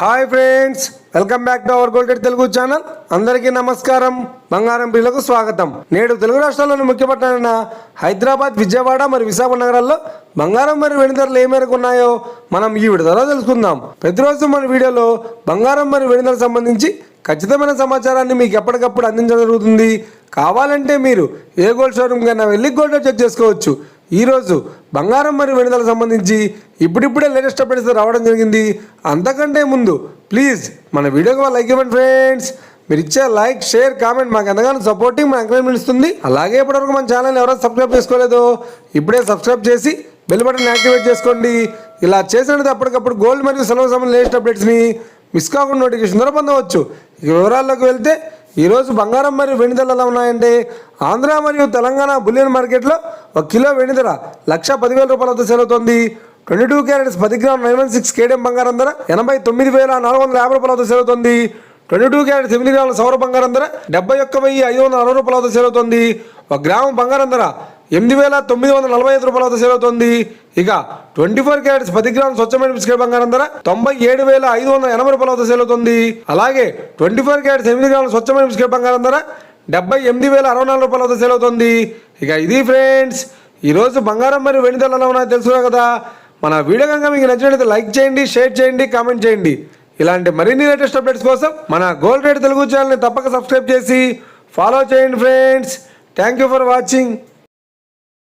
Hi friends, welcome back to our gold Telugu channel. అందరికీ నమస్కారం. బంగారం ప్రియులకు స్వాగతం. నేడు తెలుగు రాష్ట్రాల్లోని ముఖ్య పట్టణాలైన హైదరాబాద్, విజయవాడ మరియు విశాఖపట్నం నగరాల్లో బంగారం మరియు వెండి ధరలు ఏ మేరకు ఉన్నాయో మనం ఈ వీడియోలో తెలుసుకుందాం. ప్రతిరోజు మన వీడియోలో బంగారం మరియు వెండి ధరలకు సంబంధించి ఖచ్చితమైన సమాచారాన్ని మీకు ఎప్పటికప్పుడు అందించడం జరుగుతుంది. కావాలంటే మీరు ఏ గోల్డ్ షోరూమ్ కైనా వెళ్ళి గోల్డ్ రేట్ చెక్ చేసుకోవచ్చు. ఈరోజు బంగారం మరియు వెండి ధరలకు సంబంధించి ఇప్పుడిప్పుడే లేటెస్ట్ అప్డేట్స్ రావడం జరిగింది. అంతకంటే ముందు ప్లీజ్ మన వీడియోకి లైక్ ఇవ్వండి ఫ్రెండ్స్. మీరు ఇచ్చే లైక్, షేర్, కామెంట్ మాకు ఎంతగానో సపోర్టింగ్, మన ఎంకరేజ్మెంట్ ఇస్తుంది. అలాగే ఇప్పటివరకు మన ఛానల్ ఎవరైనా సబ్స్క్రైబ్ చేసుకోలేదో ఇప్పుడే సబ్స్క్రైబ్ చేసి బెల్ బటన్ యాక్టివేట్ చేసుకోండి. ఇలా చేసినట్టు అప్పటికప్పుడు గోల్డ్ మరియు సిల్వర్ సంబంధించిన లేటెస్ట్ అప్డేట్స్ని మిస్ కాకుండా నోటిఫికేషన్ ద్వారా పొందవచ్చు. ఇక వివరాల్లోకి వెళ్తే ఈరోజు బంగారం మరియు వెండి ధరలు ఎలా ఉన్నాయంటే, ఆంధ్ర మరియు తెలంగాణ బులియన్ మార్కెట్లో 1 కిలో వెండి ధర 1,10,000 రూపాయలతో సేల్ అవుతుంది. 22 క్యారెట్స్ 10 గ్రామ్ 916 కేడిఎం బంగారం ధర 89,450 రూపాయలతో సేల్ అవుతుంది. 22 క్యారెట్స్ 8 గ్రాముల సౌర బంగారం ధర 71,560 రూపాయలతో సేల్ అవుతుంది. 1 గ్రాము బంగారం ధర 8,945 రూపాయలతో సేల్ అవుతుంది. ఇక 24 క్యారెట్స్ 10 గ్రాముల స్వచ్ఛమైన బిస్కెట్ బంగారం ధర 97,580 రూపాయలతో సేల్ అవుతుంది. అలాగే 24 క్యారెట్స్ 8 గ్రాముల స్వచ్ఛమైన బిస్కెట్ బంగారం ధర 78,064 రూపాయలతో సేల్ అవుతుంది. ఇక ఇది ఫ్రెండ్స్, ఈరోజు బంగారం మరియు వెండి ధరలు ఎలా ఉన్నాయో తెలుసుకున్నాం కదా. మన వీడియో కనుక మీకు నచ్చినట్లయితే లైక్ చేయండి, షేర్ చేయండి, కామెంట్ చేయండి. ఇలాంటి మరిన్ని లేటెస్ట్ అప్డేట్స్ కోసం మన గోల్డ్ రేట్ తెలుగు ఛానల్ని తప్పక సబ్స్క్రైబ్ చేసి ఫాలో చేయండి friends. Thank you for watching.